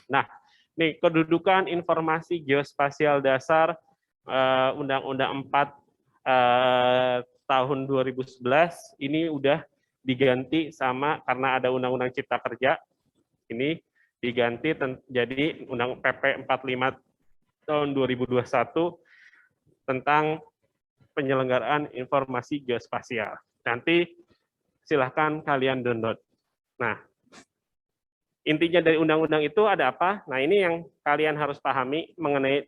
Nah, nih kedudukan informasi geospasial dasar Undang-Undang 4 tahun 2011 ini udah diganti sama karena ada Undang-Undang Cipta Kerja, ini diganti jadi Undang PP 45 tahun 2021 tentang penyelenggaraan informasi geospasial. Nanti silahkan kalian download. Nah, intinya dari undang-undang itu ada apa? Nah, ini yang kalian harus pahami mengenai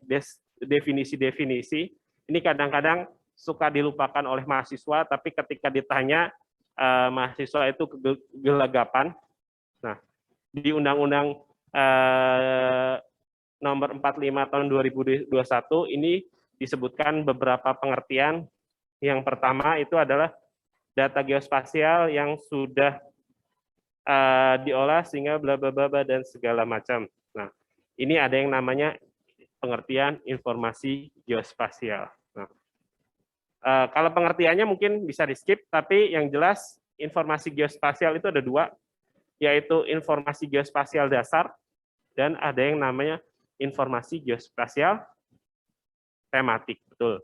definisi-definisi. Ini kadang-kadang suka dilupakan oleh mahasiswa, tapi ketika ditanya, mahasiswa itu kegelagapan. Nah, di Undang-Undang nomor 45 tahun 2021 ini disebutkan beberapa pengertian. Yang pertama itu adalah data geospasial yang sudah diolah sehingga bla bla bla dan segala macam. Nah, ini ada yang namanya pengertian informasi geospasial. Nah, kalau pengertiannya mungkin bisa di-skip, tapi yang jelas informasi geospasial itu ada dua, yaitu informasi geospasial dasar dan ada yang namanya informasi geospasial tematik. Betul.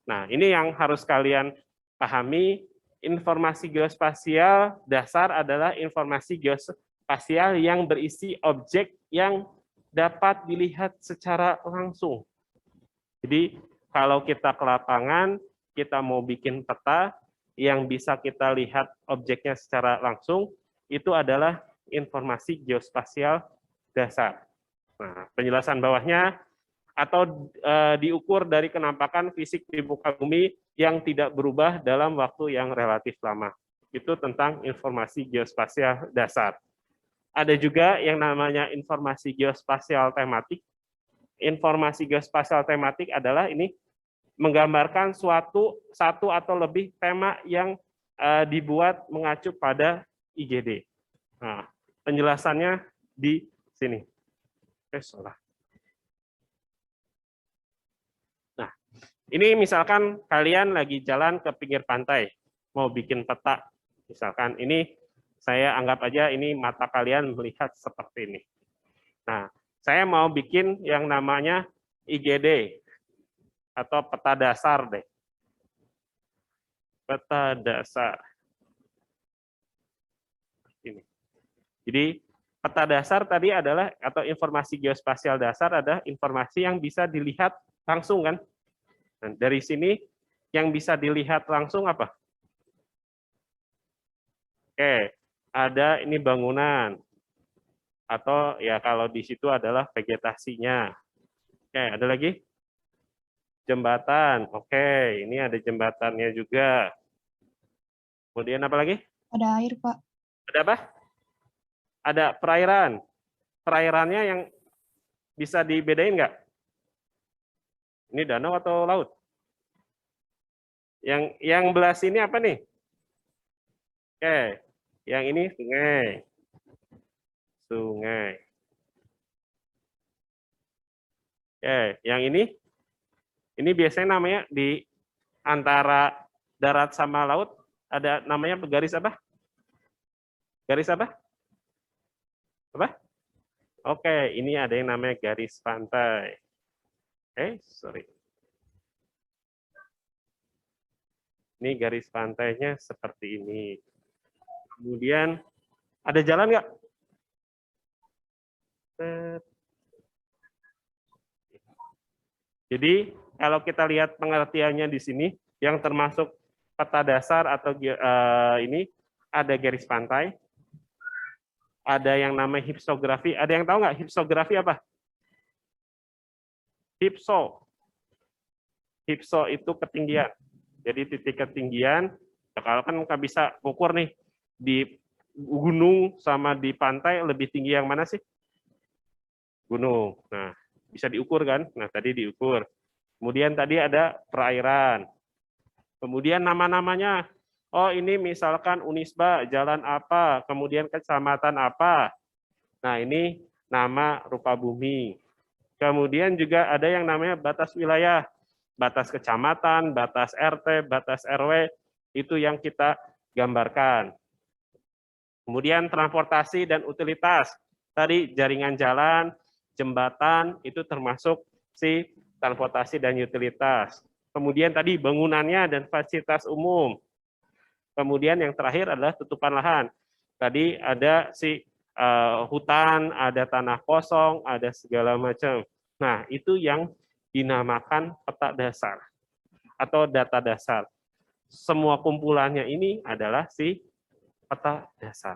Nah, ini yang harus kalian pahami. Informasi geospasial dasar adalah informasi geospasial yang berisi objek yang dapat dilihat secara langsung. Jadi, kalau kita ke lapangan, kita mau bikin peta yang bisa kita lihat objeknya secara langsung, itu adalah informasi geospasial dasar. Nah, penjelasan bawahnya atau diukur dari kenampakan fisik di muka bumi yang tidak berubah dalam waktu yang relatif lama. Itu tentang informasi geospasial dasar. Ada juga yang namanya informasi geospasial tematik. Informasi geospasial tematik adalah ini menggambarkan satu atau lebih tema yang dibuat mengacu pada IGD. Nah, penjelasannya di sini. Salah. Ini misalkan kalian lagi jalan ke pinggir pantai, mau bikin peta. Misalkan ini, saya anggap aja ini mata kalian melihat seperti ini. Nah, saya mau bikin yang namanya IGD, atau peta dasar deh. Peta dasar. Ini. Jadi, peta dasar tadi adalah, atau informasi geospasial dasar adalah informasi yang bisa dilihat langsung kan. Nah, dari sini yang bisa dilihat langsung apa? Oke, ada ini bangunan. Atau ya kalau di situ adalah vegetasinya. Oke, ada lagi? Jembatan. Oke, ini ada jembatannya juga. Kemudian apa lagi? Ada air, Pak. Ada apa? Ada perairan. Perairannya yang bisa dibedain nggak? Ini danau atau laut? Yang belah sini apa nih? Oke, yang ini sungai. Sungai. Oke, yang ini biasanya namanya di antara darat sama laut ada namanya garis apa? Garis apa? Apa? Oke, ini ada yang namanya garis pantai. Sorry. Ini garis pantainya seperti ini. Kemudian ada jalan nggak? Jadi kalau kita lihat pengertiannya di sini, yang termasuk peta dasar atau ini ada garis pantai, ada yang namanya hipsografi. Ada yang tahu nggak hipsografi apa? Hipso itu ketinggian. Jadi titik ketinggian, kalau kan nggak bisa ukur nih di gunung sama di pantai lebih tinggi yang mana sih? Gunung. Nah, bisa diukur kan? Nah, tadi diukur. Kemudian tadi ada perairan. Kemudian nama-namanya. Oh, ini misalkan Unisba, jalan apa, kemudian kecamatan apa. Nah, ini nama rupa bumi. Kemudian juga ada yang namanya batas wilayah. Batas kecamatan, batas RT, batas RW, itu yang kita gambarkan. Kemudian transportasi dan utilitas. Tadi jaringan jalan, jembatan itu termasuk si transportasi dan utilitas. Kemudian tadi bangunannya dan fasilitas umum. Kemudian yang terakhir adalah tutupan lahan. Tadi ada si hutan, ada tanah kosong, ada segala macam. Nah, itu yang dinamakan peta dasar atau data dasar. Semua kumpulannya ini adalah si peta dasar.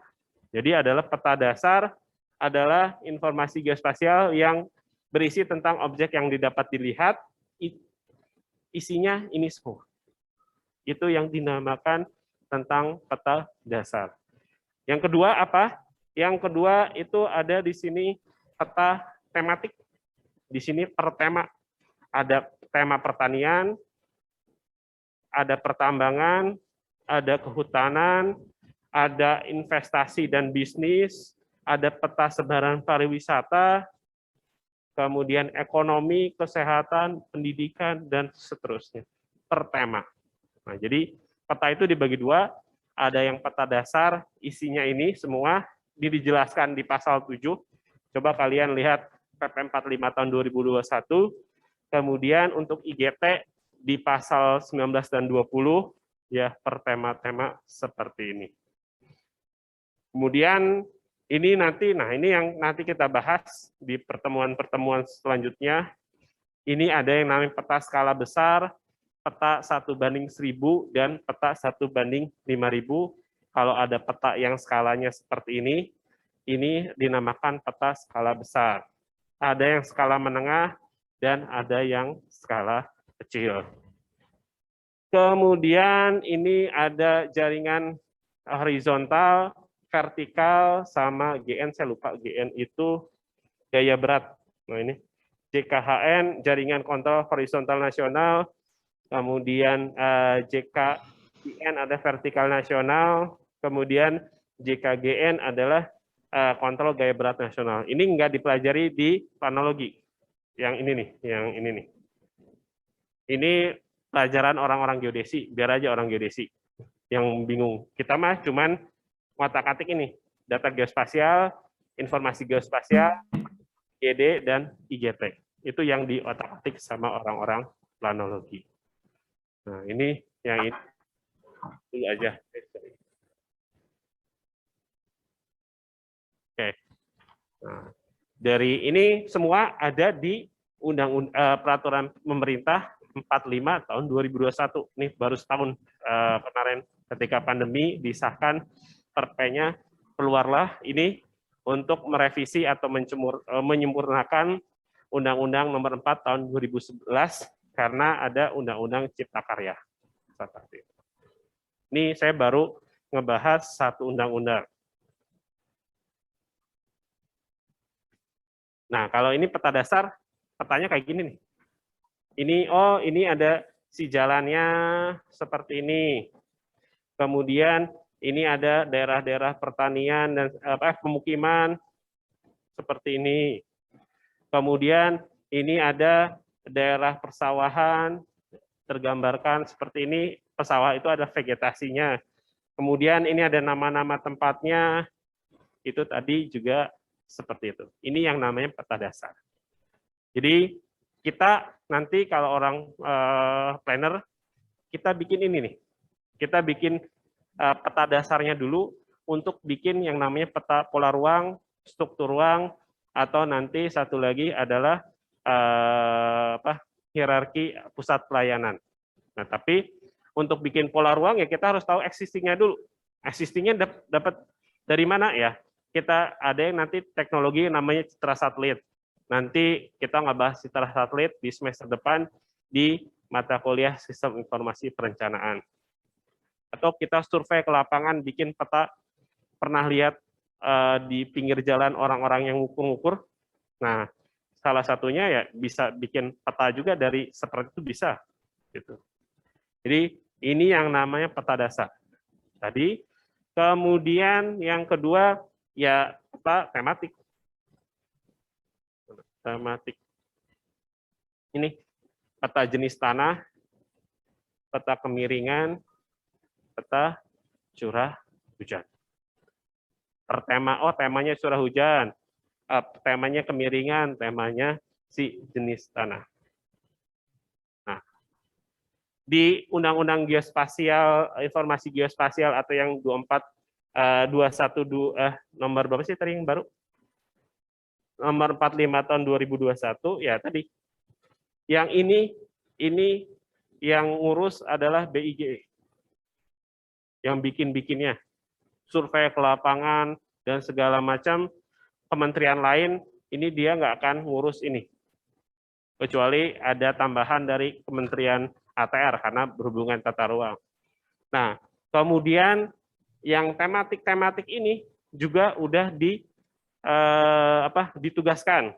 Jadi adalah peta dasar adalah informasi geospasial yang berisi tentang objek yang didapat dilihat, isinya ini semua. Itu yang dinamakan tentang peta dasar. Yang kedua apa? Yang kedua itu ada di sini peta tematik. Di sini per tema. Ada tema pertanian, ada pertambangan, ada kehutanan, ada investasi dan bisnis, ada peta sebaran pariwisata, kemudian ekonomi, kesehatan, pendidikan, dan seterusnya. Per tema. Nah, jadi peta itu dibagi dua, ada yang peta dasar, isinya ini semua, ini dijelaskan di pasal 7. Coba kalian lihat PP 45 tahun 2021, kemudian untuk IGT di pasal 19 dan 20, ya per tema-tema seperti ini. Kemudian ini nanti, nah ini yang nanti kita bahas di pertemuan-pertemuan selanjutnya. Ini ada yang namanya peta skala besar, peta 1:1000 dan peta 1:5000. Kalau ada peta yang skalanya seperti ini dinamakan peta skala besar. Ada yang skala menengah dan ada yang skala kecil. Kemudian ini ada jaringan horizontal, vertikal, sama GN, saya lupa GN itu gaya berat. Nah ini JKHN, jaringan kontrol horizontal nasional, kemudian JKIN ada vertikal nasional, kemudian JKGN adalah kontrol gaya berat nasional. Ini nggak dipelajari di planologi. Yang ini nih, yang ini nih. Ini pelajaran orang-orang geodesi, biar aja orang geodesi yang bingung. Kita mah cuman ngotak-atik ini, data geospasial, informasi geospasial, GD, dan IGT. Itu yang diotak-atik sama orang-orang planologi. Nah, ini yang ini aja. Oke. Nah, dari ini semua ada di peraturan pemerintah 45 tahun 2021. Nih baru setahun kemarin ketika pandemi disahkan perpenya keluarlah ini untuk merevisi atau menyempurnakan Undang-Undang Nomor 4 tahun 2011 karena ada Undang-Undang Cipta Karya. Ini saya baru ngebahas satu undang-undang. Nah, kalau ini peta dasar, petanya kayak gini nih. Ini ada si jalannya seperti ini. Kemudian ini ada daerah-daerah pertanian dan pemukiman seperti ini. Kemudian ini ada daerah persawahan tergambarkan seperti ini. Pesawah itu ada vegetasinya. Kemudian ini ada nama-nama tempatnya. Itu tadi juga seperti itu. Ini yang namanya peta dasar. Jadi kita nanti kalau orang planner, kita bikin ini nih. Kita bikin peta dasarnya dulu untuk bikin yang namanya peta pola ruang, struktur ruang, atau nanti satu lagi adalah hierarki pusat pelayanan. Nah, tapi untuk bikin pola ruang ya kita harus tahu existing-nya dulu. Existing-nya dapat dari mana ya? Kita ada yang nanti teknologi namanya citra satelit. Nanti kita nggak bahas citra satelit di semester depan di mata kuliah Sistem Informasi Perencanaan. Atau kita survei ke lapangan, bikin peta, pernah lihat di pinggir jalan orang-orang yang ngukur-ngukur. Nah, salah satunya ya bisa bikin peta juga dari seperti itu bisa. Gitu. Jadi ini yang namanya peta dasar. Tadi, kemudian yang kedua ya peta tematik. Tematik. Ini peta jenis tanah, peta kemiringan, peta curah hujan. Per tema, temanya curah hujan. temanya kemiringan, temanya si jenis tanah. Nah, di Undang-Undang Geospasial, Informasi Geospasial atau yang 212 nomor berapa sih tadi yang baru? Nomor 45 tahun 2021 ya tadi. Yang ini yang ngurus adalah BIG. Yang bikin-bikinnya. Survei ke lapangan dan segala macam kementerian lain ini dia nggak akan ngurus ini. Kecuali ada tambahan dari Kementerian ATR karena berhubungan tata ruang. Nah, kemudian yang tematik-tematik ini juga udah ditugaskan.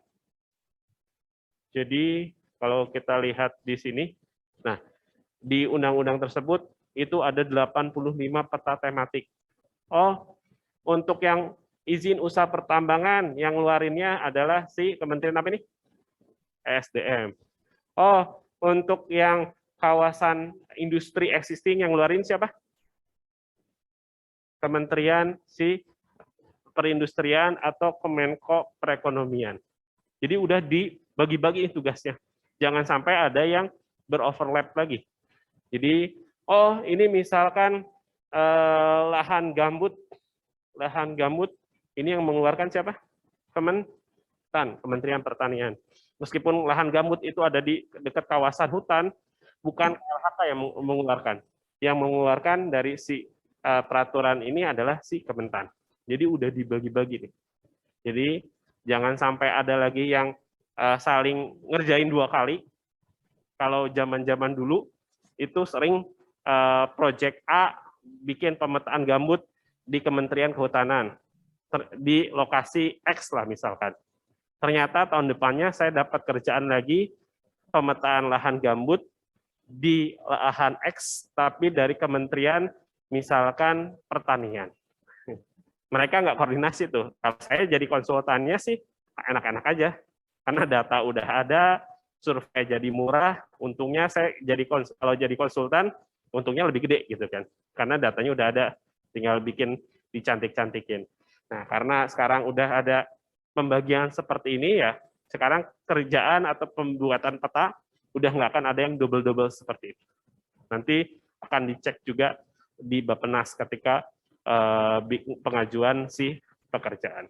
Jadi kalau kita lihat di sini, nah di undang-undang tersebut itu ada 85 peta tematik. Oh, untuk yang izin usaha pertambangan yang ngeluarinnya adalah si Kementerian apa ini? ESDM. Oh, untuk yang kawasan industri existing yang ngeluarin siapa? Kementerian si Perindustrian atau Kemenko Perekonomian. Jadi udah dibagi-bagi tugasnya. Jangan sampai ada yang beroverlap lagi. Jadi, oh ini misalkan lahan gambut ini yang mengeluarkan siapa? Kementerian Pertanian. Meskipun lahan gambut itu ada di dekat kawasan hutan, bukan LHK yang mengeluarkan. Yang mengeluarkan dari si peraturan ini adalah si Kementan. Jadi udah dibagi-bagi nih. Jadi jangan sampai ada lagi yang saling ngerjain 2 kali. Kalau zaman-zaman dulu itu sering Project A bikin pemetaan gambut di Kementerian Kehutanan di lokasi X lah misalkan. Ternyata tahun depannya saya dapat kerjaan lagi pemetaan lahan gambut di lahan X tapi dari Kementerian misalkan Pertanian. Mereka nggak koordinasi tuh. Kalau saya jadi konsultannya sih enak-enak aja. Karena data udah ada, survei jadi murah, untungnya saya kalau jadi konsultan, untungnya lebih gede gitu kan. Karena datanya udah ada, tinggal bikin dicantik-cantikin. Nah, karena sekarang udah ada pembagian seperti ini ya, sekarang kerjaan atau pembuatan peta udah nggak akan ada yang double-double seperti itu. Nanti akan dicek juga di Bappenas ketika pengajuan si pekerjaan.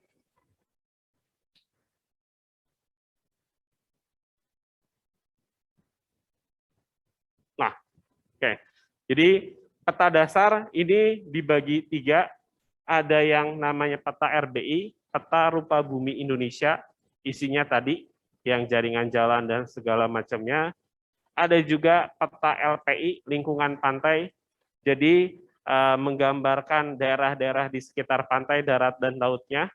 Nah, oke. Jadi peta dasar ini dibagi 3. Ada yang namanya peta RBI, peta rupa bumi Indonesia, isinya tadi yang jaringan jalan dan segala macamnya. Ada juga peta LPI, lingkungan pantai. Jadi menggambarkan daerah-daerah di sekitar pantai, darat, dan lautnya.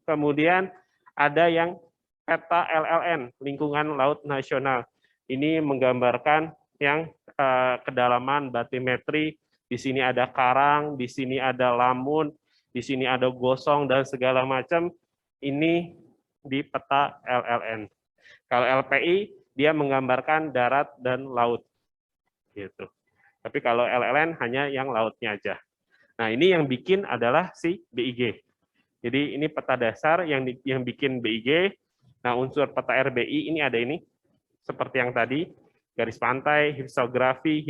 Kemudian ada yang peta LLN, lingkungan laut nasional. Ini menggambarkan yang kedalaman batimetri, di sini ada karang, di sini ada lamun, di sini ada gosong, dan segala macam. Ini di peta LLN. Kalau LPI, dia menggambarkan darat dan laut. Gitu. Tapi kalau LLN hanya yang lautnya aja. Nah, ini yang bikin adalah si BIG. Jadi ini peta dasar yang bikin BIG. Nah, unsur peta RBI ini ada ini, seperti yang tadi, garis pantai, hidrografi,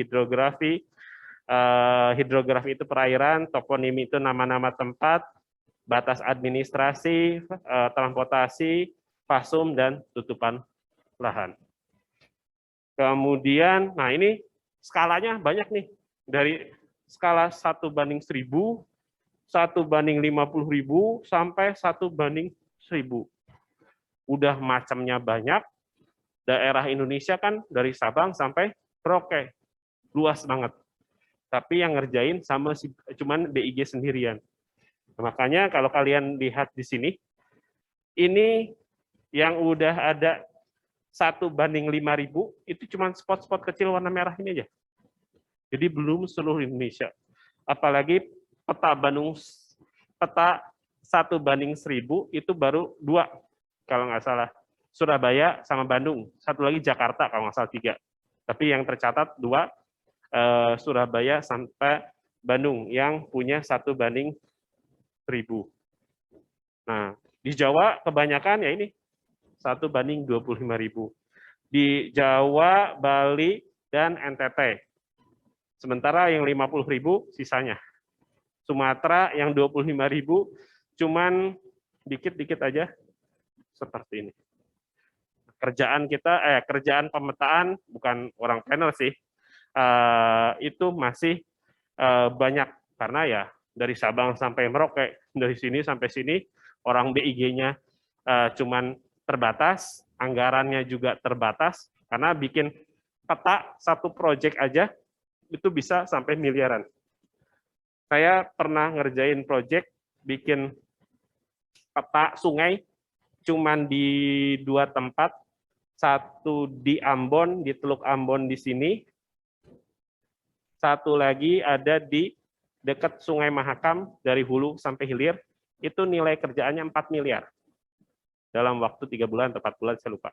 hidrografi itu perairan, toponimi itu nama-nama tempat, batas administrasi, transportasi, fasum, dan tutupan lahan. Kemudian, nah ini skalanya banyak nih, dari skala 1:1000, 1:50.000, sampai 1:1000. Udah macamnya banyak, daerah Indonesia kan dari Sabang sampai Merauke, luas banget. Tapi yang ngerjain sama cuman BIG sendirian. Makanya kalau kalian lihat di sini, ini yang udah ada 1:5000 itu cuma spot-spot kecil warna merah ini aja. Jadi belum seluruh Indonesia. Apalagi peta Bandung, peta 1:1000 itu baru 2 kalau nggak salah. Surabaya sama Bandung. Satu lagi Jakarta kalau nggak salah 3. Tapi yang tercatat 2 Surabaya sampai Bandung yang punya 1:1000. Nah, Di Jawa kebanyakan ya ini 1:25.000. Di Jawa, Bali, dan NTT. Sementara yang 50.000 sisanya. Sumatera yang 25.000 cuman dikit-dikit aja seperti ini. Kerjaan pemetaan bukan orang panel sih, itu masih banyak karena ya dari Sabang sampai Merauke, dari sini sampai sini orang BIG-nya cuman terbatas, anggarannya juga terbatas karena bikin peta satu proyek aja itu bisa sampai miliaran. Saya pernah ngerjain proyek bikin peta sungai cuman di 2 tempat, satu di Ambon, di Teluk Ambon di sini, satu lagi ada di dekat Sungai Mahakam dari hulu sampai hilir, itu nilai kerjaannya 4 miliar dalam waktu 3 bulan atau 4 bulan, saya lupa.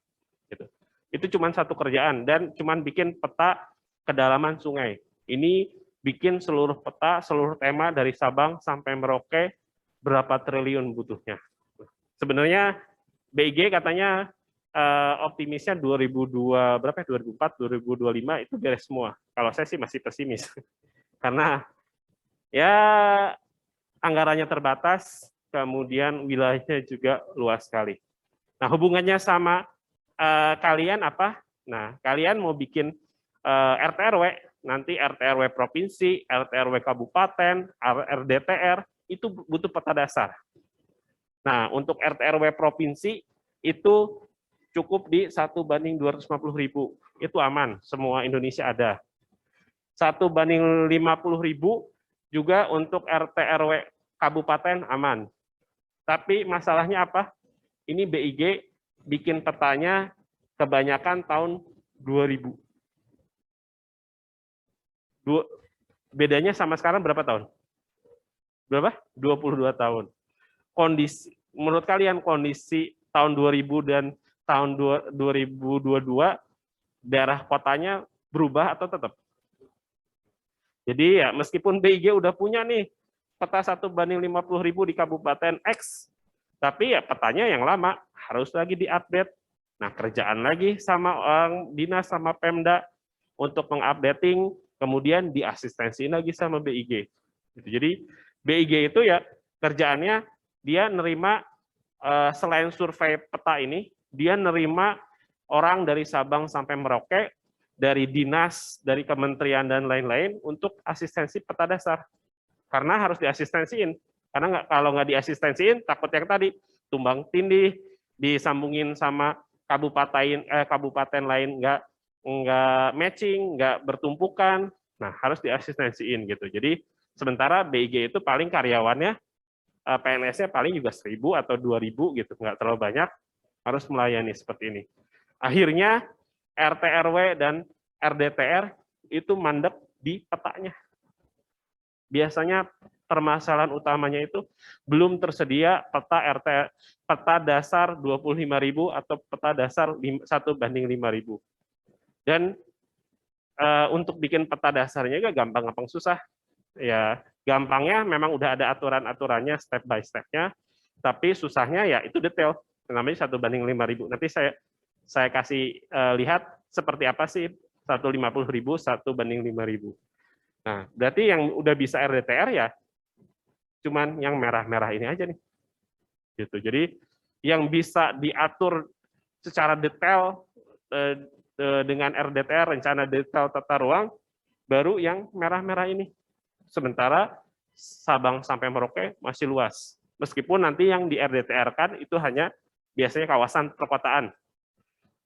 Gitu. Itu cuma satu kerjaan dan cuma bikin peta kedalaman sungai. Ini bikin seluruh peta, seluruh tema dari Sabang sampai Merauke, berapa triliun butuhnya. Sebenarnya BIG katanya optimisnya 2002 berapa ya, 2004 2025 itu beres semua. Kalau saya sih masih pesimis. Karena ya anggarannya terbatas, kemudian wilayahnya juga luas sekali. Nah, hubungannya sama kalian apa? Nah, kalian mau bikin RT RW, nanti RT RW provinsi, RT RW kabupaten, RDTR itu butuh peta dasar. Nah, untuk RT RW provinsi itu cukup di 1:250.000. Itu aman, semua Indonesia ada. 1:50.000 juga untuk RT RW kabupaten aman. Tapi masalahnya apa? Ini BIG bikin petanya kebanyakan tahun 2000. Bedanya sama sekarang berapa tahun? Berapa? 22 tahun. Kondisi, menurut kalian kondisi tahun 2000 dan tahun 2022 daerah kotanya berubah atau tetap? Jadi ya meskipun BIG udah punya nih peta 1:50.000 di Kabupaten X, tapi ya petanya yang lama harus lagi diupdate. Nah, kerjaan lagi sama orang dinas sama Pemda untuk mengupdating, kemudian diasistensiin lagi sama BIG. Jadi BIG itu ya kerjaannya dia nerima selain survei peta ini, dia nerima orang dari Sabang sampai Merauke, dari dinas, dari kementerian dan lain-lain untuk asistensi peta dasar. Karena harus diasistensiin. Karena kalau nggak diasistensiin, takut yang tadi tumbang tindih, disambungin sama kabupaten lain nggak matching, nggak bertumpukan. Nah, harus diasistensiin gitu. Jadi sementara BIG itu paling karyawannya PNS-nya paling juga 1.000 atau 2.000 gitu, nggak terlalu banyak, harus melayani seperti ini. Akhirnya RT RW dan RDTR itu mandek di petanya. Biasanya permasalahan utamanya itu belum tersedia peta dasar 25.000 atau peta dasar 1:5.000. Dan untuk bikin peta dasarnya juga gampang-gampang susah. Ya, gampangnya memang udah ada aturan-aturannya step by step-nya, tapi susahnya ya itu detail. Namanya 1:5.000. Nanti saya kasih lihat seperti apa sih 1:50.000, 1:5.000. Nah, berarti yang udah bisa RDTR ya cuman yang merah-merah ini aja nih. Gitu. Jadi yang bisa diatur secara detail dengan RDTR, rencana detail tata ruang, baru yang merah-merah ini. Sementara Sabang sampai Merauke masih luas. Meskipun nanti yang di RDTR kan itu hanya biasanya kawasan perkotaan.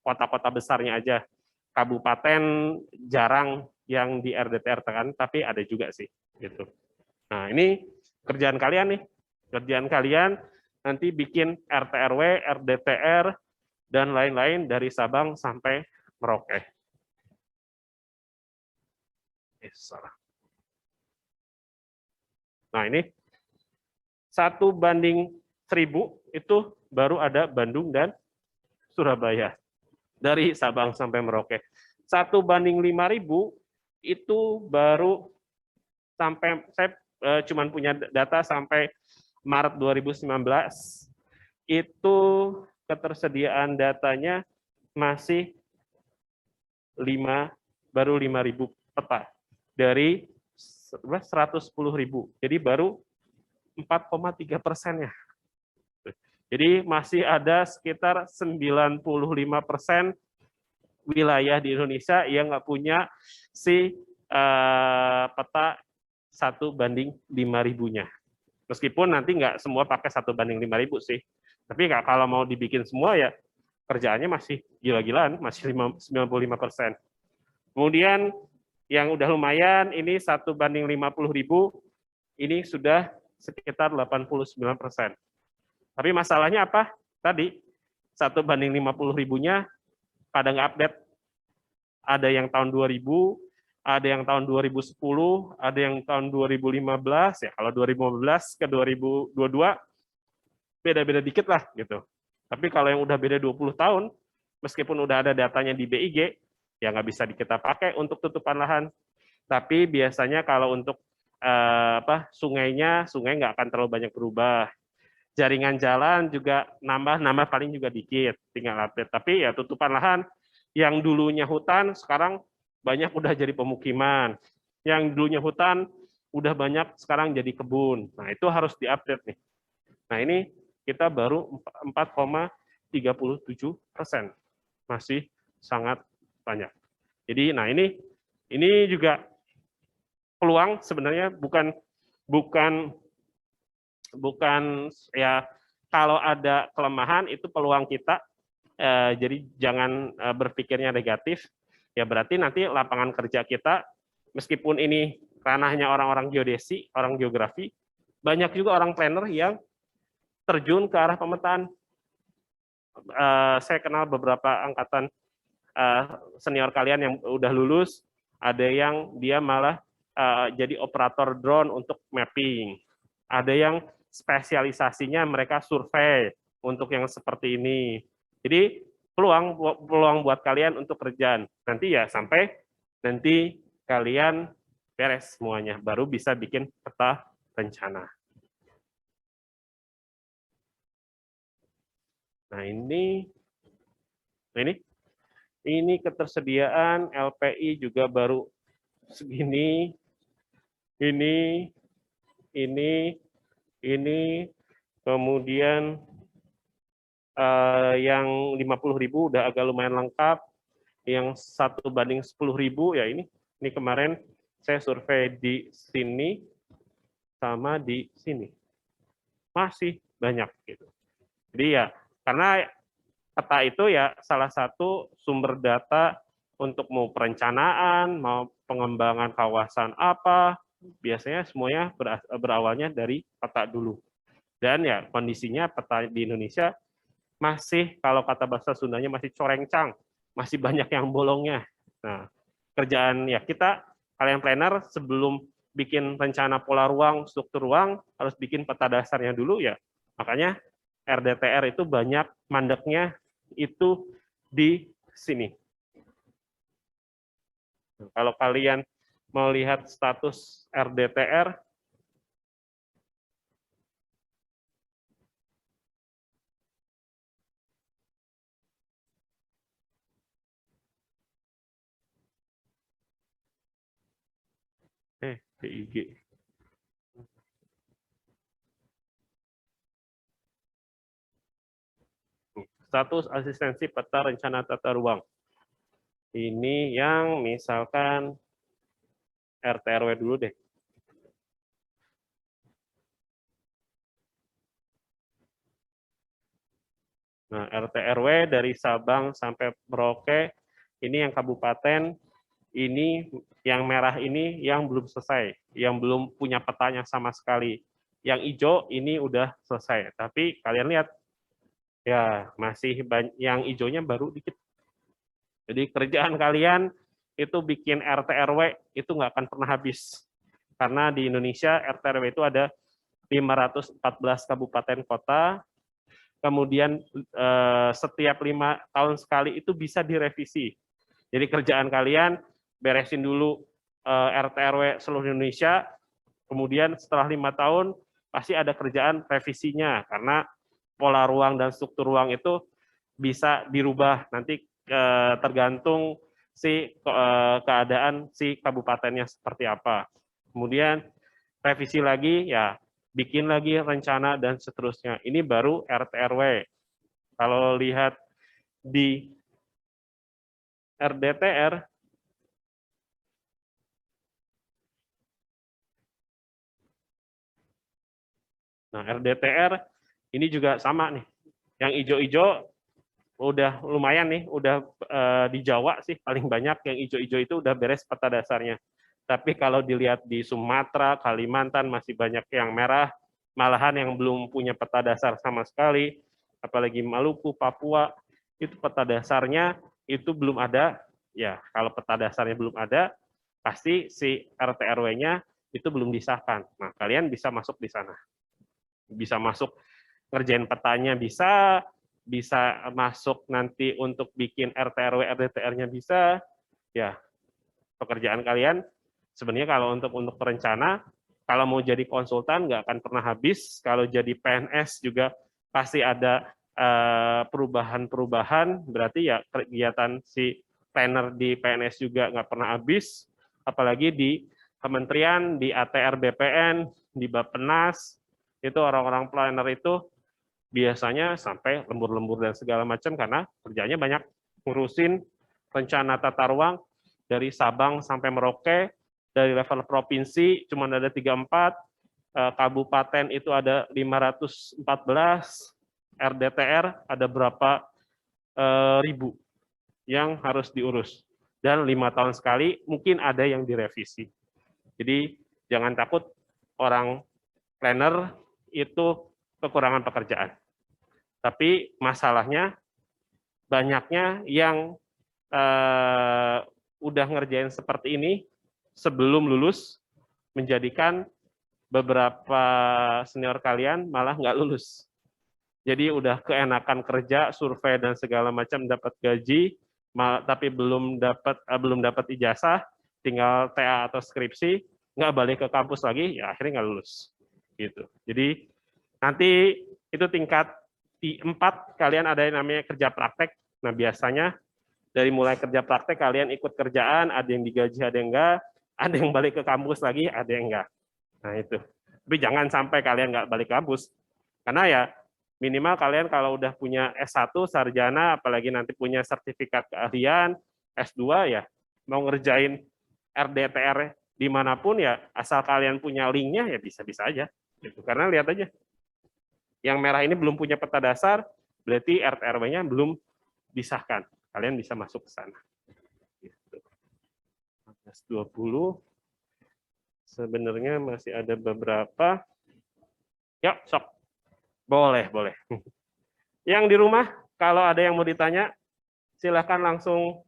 Kota-kota besarnya aja. Kabupaten jarang yang di RDTR kan, tapi ada juga sih gitu. Nah, ini kerjaan kalian nih. Kerjaan kalian nanti bikin RT RW, RDTR dan lain-lain dari Sabang sampai Merauke. Salah. Nah, ini 1:1000 itu baru ada Bandung dan Surabaya. Dari Sabang sampai Merauke. 1:5000 itu baru sampai, saya cuma punya data sampai Maret 2019, itu ketersediaan datanya masih baru 5.000 peta dari 110.000. Jadi baru 4,3%-nya. Jadi masih ada sekitar 95% wilayah di Indonesia yang nggak punya si peta 1:5.000-nya. Meskipun nanti nggak semua pakai 1:5.000 sih. Tapi kalau mau dibikin semua ya kerjaannya masih gila-gilaan, masih 95%. Kemudian yang udah lumayan, ini 1:50.000, ini sudah sekitar 89%. Tapi masalahnya apa? Tadi, 1:50.000-nya pada nggak update. Ada yang tahun 2000, ada yang tahun 2010, ada yang tahun 2015, ya kalau 2015 ke 2022, beda-beda dikit lah gitu. Tapi kalau yang udah beda 20 tahun, meskipun udah ada datanya di BIG, ya nggak bisa kita pakai untuk tutupan lahan. Tapi biasanya kalau untuk sungai nggak akan terlalu banyak berubah. Jaringan jalan juga nambah paling juga dikit, tinggal update. Tapi ya tutupan lahan yang dulunya hutan sekarang banyak udah jadi pemukiman. Yang dulunya hutan udah banyak sekarang jadi kebun. Nah, itu harus diupdate nih. Nah, ini kita baru 4,37%. Masih sangat banyak. Jadi nah ini juga peluang sebenarnya bukan ya kalau ada kelemahan itu peluang kita, jadi jangan berpikirnya negatif, ya berarti nanti lapangan kerja kita, meskipun ini ranahnya orang-orang geodesi, orang geografi, banyak juga orang planner yang terjun ke arah pemetaan. Saya kenal beberapa angkatan senior kalian yang udah lulus, ada yang dia malah jadi operator drone untuk mapping, ada yang spesialisasinya mereka survei untuk yang seperti ini. Jadi peluang buat kalian untuk kerjaan nanti ya sampai nanti kalian beres semuanya baru bisa bikin peta rencana. Nah ini ketersediaan LPI juga baru segini, ini, kemudian yang 50.000 udah agak lumayan lengkap, yang 1:10.000 ya ini kemarin saya survei di sini sama di sini, masih banyak gitu. Jadi ya karena peta itu ya salah satu sumber data untuk mau perencanaan, mau pengembangan kawasan apa, biasanya semuanya berawalnya dari peta dulu. Dan ya kondisinya peta di Indonesia masih, kalau kata bahasa Sundanya masih corengcang, masih banyak yang bolongnya. Nah, kerjaan ya kita, kalian planner sebelum bikin rencana pola ruang, struktur ruang, harus bikin peta dasarnya dulu ya. Makanya RDTR itu banyak mandeknya itu di sini. Kalau kalian mau lihat status RDTR, BIG. Status asistensi peta rencana tata ruang. Ini yang misalkan RT/RW dulu deh. Nah, RT/RW dari Sabang sampai Merauke, ini yang kabupaten, ini yang merah ini yang belum selesai, yang belum punya petanya sama sekali. Yang hijau ini udah selesai, tapi kalian lihat, ya masih banyak, yang hijaunya baru dikit. Jadi kerjaan kalian itu bikin RT/RW itu nggak akan pernah habis. Karena di Indonesia RT/RW itu ada 514 kabupaten kota, kemudian setiap 5 tahun sekali itu bisa direvisi. Jadi kerjaan kalian beresin dulu RT/RW seluruh Indonesia, kemudian setelah 5 tahun pasti ada kerjaan revisinya, karena pola ruang dan struktur ruang itu bisa dirubah nanti tergantung keadaan si kabupatennya seperti apa. Kemudian revisi lagi, ya bikin lagi rencana dan seterusnya. Ini baru RT RW. Kalau lihat di RDTR, nah RDTR ini juga sama nih. Yang hijau-hijau udah lumayan nih, udah di Jawa sih paling banyak yang hijau-hijau itu udah beres peta dasarnya. Tapi kalau dilihat di Sumatera, Kalimantan masih banyak yang merah, malahan yang belum punya peta dasar sama sekali, apalagi Maluku, Papua, itu peta dasarnya itu belum ada. Ya, kalau peta dasarnya belum ada, pasti si RT RW-nya itu belum disahkan. Nah, kalian bisa masuk di sana. Bisa masuk ngerjain petanya bisa masuk nanti untuk bikin RT RW RDTR-nya bisa. Ya, pekerjaan kalian sebenarnya kalau untuk perencana, kalau mau jadi konsultan nggak akan pernah habis, kalau jadi PNS juga pasti ada perubahan-perubahan, berarti ya kegiatan si planner di PNS juga nggak pernah habis, apalagi di kementerian, di ATR BPN, di Bappenas, itu orang-orang planner itu biasanya sampai lembur-lembur dan segala macam karena kerjanya banyak ngurusin rencana tata ruang dari Sabang sampai Merauke, dari level provinsi cuma ada 34, kabupaten itu ada 514, RDTR ada berapa ribu yang harus diurus. Dan 5 tahun sekali mungkin ada yang direvisi. Jadi jangan takut orang planner itu kekurangan pekerjaan. Tapi masalahnya banyaknya yang udah ngerjain seperti ini sebelum lulus, menjadikan beberapa senior kalian malah nggak lulus. Jadi udah keenakan kerja, survei dan segala macam, dapat gaji, tapi belum dapat ijazah, tinggal TA atau skripsi, nggak balik ke kampus lagi, ya akhirnya nggak lulus. Gitu. Jadi nanti itu tingkat di 4 kalian ada yang namanya kerja praktek. Nah biasanya dari mulai kerja praktek kalian ikut kerjaan, ada yang digaji, ada yang enggak, ada yang balik ke kampus lagi, ada yang enggak. Nah itu. Tapi jangan sampai kalian nggak balik kampus. Karena ya minimal kalian kalau udah punya S1, sarjana, apalagi nanti punya sertifikat keahlian, S2 ya, mau ngerjain RDTR dimanapun ya, asal kalian punya linknya ya bisa-bisa aja. Gitu. Karena lihat aja, yang merah ini belum punya peta dasar, berarti RT RW-nya belum disahkan. Kalian bisa masuk ke sana. Gitu. 20 sebenarnya masih ada beberapa. Yuk, sok. Boleh, boleh. Yang di rumah, kalau ada yang mau ditanya, silakan langsung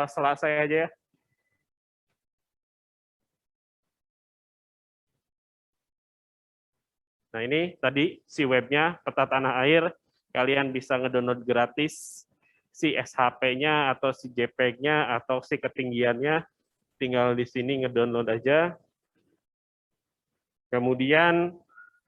selesai aja ya. Nah ini tadi si webnya, peta tanah air, kalian bisa ngedownload gratis si SHP-nya atau si JPEG-nya atau si ketinggiannya, tinggal di sini ngedownload aja. Kemudian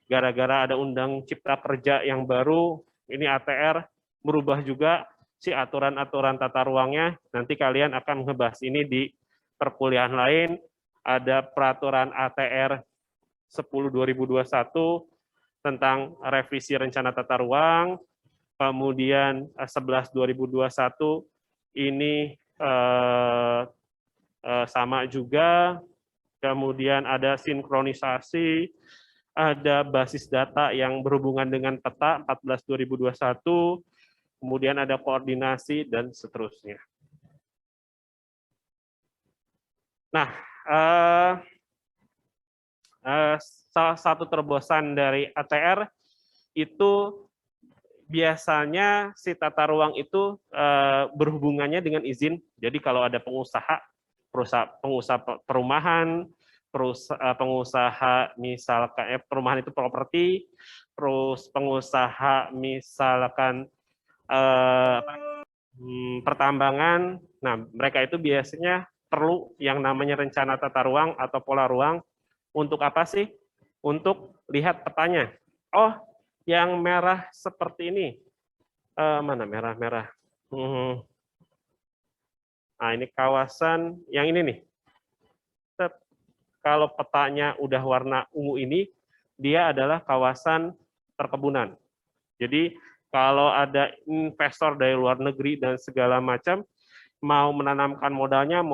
gara-gara ada Undang Cipta Kerja yang baru, ini ATR merubah juga si aturan-aturan tata ruangnya. Nanti kalian akan ngebahas ini di perkuliahan lain. Ada peraturan ATR 10/2021 tentang revisi rencana tata ruang. Kemudian 11/2021 ini sama juga. Kemudian ada sinkronisasi, ada basis data yang berhubungan dengan peta 14/2021, kemudian ada koordinasi, dan seterusnya. Nah, salah satu terobosan dari ATR itu biasanya si tata ruang itu berhubungannya dengan izin. Jadi kalau ada pengusaha perumahan, pengusaha misalkan perumahan itu properti, terus pengusaha misalkan pertambangan, nah mereka itu biasanya perlu yang namanya rencana tata ruang atau pola ruang. Untuk apa sih? Untuk lihat petanya. Oh, Yang merah seperti ini, mana merah-merah? Nah, ini kawasan yang ini nih. Kalau petanya udah warna ungu ini, dia adalah kawasan perkebunan. Jadi kalau ada investor dari luar negeri dan segala macam mau menanamkan modalnya,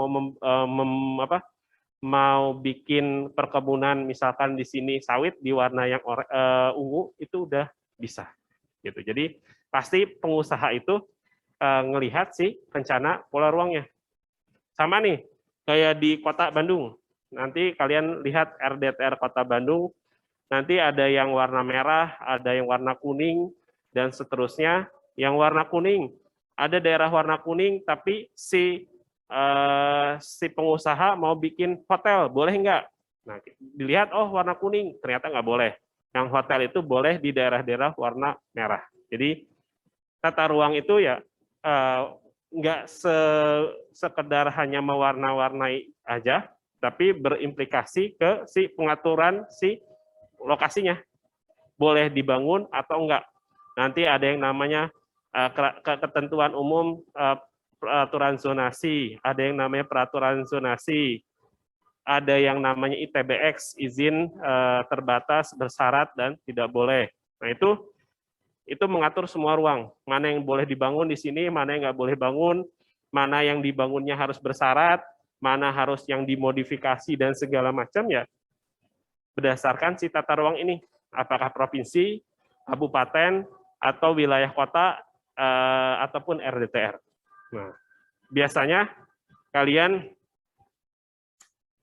mau bikin perkebunan, misalkan di sini sawit di warna yang ungu, itu udah bisa. Gitu. Jadi pasti pengusaha itu ngelihat sih rencana pola ruangnya. Sama nih, kayak di Kota Bandung. Nanti kalian lihat RDTR Kota Bandung, nanti ada yang warna merah, ada yang warna kuning, dan seterusnya. Yang warna kuning, ada daerah warna kuning, tapi si pengusaha mau bikin hotel, boleh nggak? Nah, dilihat, oh warna kuning, ternyata nggak boleh. Yang hotel itu boleh di daerah-daerah warna merah. Jadi tata ruang itu ya nggak sekedar hanya mewarna-warnai aja, tapi berimplikasi ke si pengaturan si lokasinya. Boleh dibangun atau enggak. Nanti ada yang namanya ketentuan umum peraturan zonasi, ada yang namanya peraturan zonasi, ada yang namanya ITBX, izin terbatas, bersyarat, dan tidak boleh. Nah, itu mengatur semua ruang, mana yang boleh dibangun di sini, mana yang nggak boleh bangun, mana yang dibangunnya harus bersyarat, mana harus yang dimodifikasi dan segala macam ya berdasarkan si tata ruang ini, apakah provinsi, kabupaten, atau wilayah kota, ataupun RDTR. Nah, biasanya kalian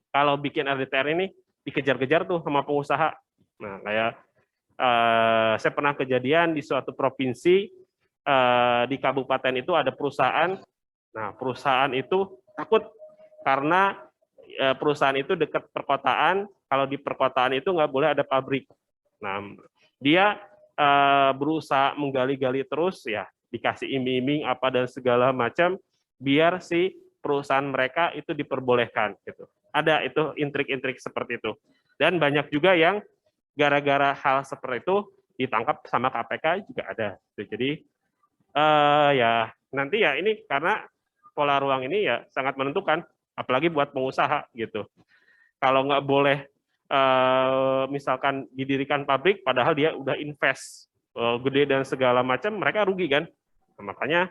kalau bikin RDTR ini dikejar-kejar tuh sama pengusaha. Nah, kayak saya pernah kejadian di suatu provinsi, di kabupaten itu ada perusahaan. Nah, perusahaan itu takut karena perusahaan itu dekat perkotaan. Kalau di perkotaan itu nggak boleh ada pabrik. Nah, dia berusaha menggali-gali terus, ya dikasih iming-iming apa dan segala macam, biar si perusahaan mereka itu diperbolehkan. Gitu. Ada itu intrik-intrik seperti itu. Dan banyak juga yang gara-gara hal seperti itu ditangkap sama KPK juga ada. Jadi ya nanti ya ini karena pola ruang ini ya sangat menentukan, apalagi buat pengusaha gitu. Kalau nggak boleh misalkan didirikan pabrik, padahal dia udah invest gede dan segala macam, mereka rugi kan. Nah, makanya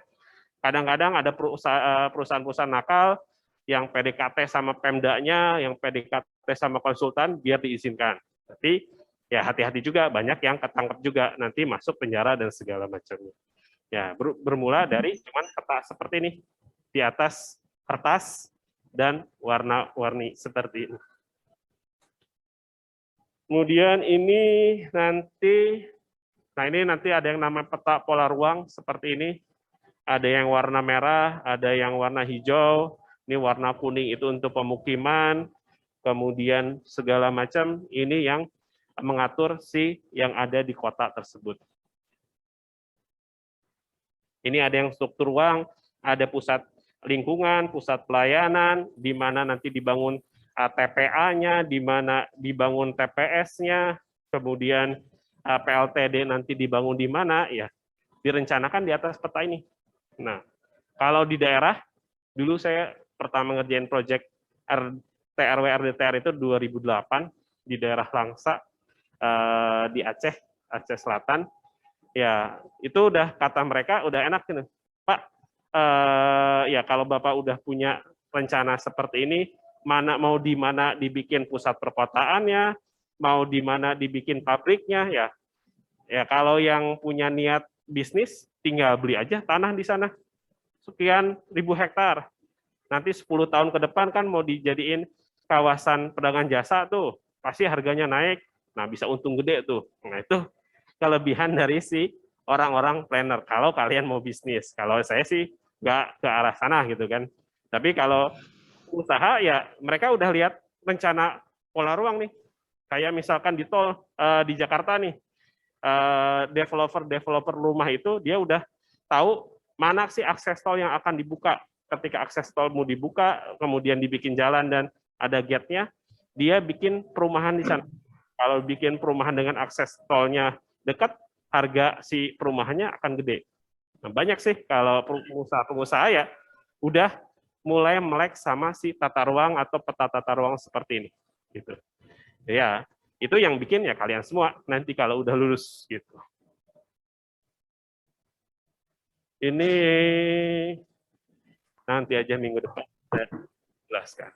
kadang-kadang ada perusahaan-perusahaan nakal yang PDKT sama Pemdanya, yang PDKT sama konsultan biar diizinkan. Tapi ya hati-hati juga, banyak yang ketangkep juga nanti masuk penjara dan segala macamnya. Ya bermula dari cuman peta seperti ini di atas kertas dan warna-warni seperti ini. Kemudian ini nanti ada yang namanya peta pola ruang seperti ini. Ada yang warna merah, ada yang warna hijau, ini warna kuning itu untuk pemukiman, kemudian segala macam ini yang mengatur si yang ada di kota tersebut. Ini ada yang struktur ruang, ada pusat lingkungan, pusat pelayanan, di mana nanti dibangun TPA-nya, di mana dibangun TPS-nya, kemudian PLTD nanti dibangun di mana, ya direncanakan di atas peta ini. Nah, kalau di daerah, dulu saya pertama ngerjain proyek TRW RDTR itu 2008 di daerah Langsa, di Aceh Selatan. Ya, itu udah kata mereka udah enak gitu. Pak, ya kalau Bapak udah punya rencana seperti ini, mau di mana dibikin pusat perkotaannya, mau di mana dibikin pabriknya, ya kalau yang punya niat bisnis tinggal beli aja tanah di sana, sekian ribu hektar. Nanti 10 tahun ke depan kan mau dijadiin kawasan pedagang jasa tuh, pasti harganya naik. Nah, bisa untung gede tuh. Nah, itu kelebihan dari si orang-orang planner. Kalau kalian mau bisnis, kalau saya sih nggak ke arah sana gitu kan. Tapi kalau usaha ya mereka udah lihat rencana pola ruang nih. Kayak misalkan di tol di Jakarta nih, developer rumah itu dia udah tahu mana sih akses tol yang akan dibuka. Ketika akses tol mau dibuka, kemudian dibikin jalan dan ada gate-nya, dia bikin perumahan di sana. Kalau bikin perumahan dengan akses tolnya dekat, harga si perumahannya akan gede. Nah, banyak sih kalau pengusaha-pengusaha ya udah mulai melek sama si tata ruang atau peta tata ruang seperti ini. Gitu. Ya, itu yang bikin ya kalian semua nanti kalau udah lulus gitu. Ini nanti aja minggu depan saya jelaskan.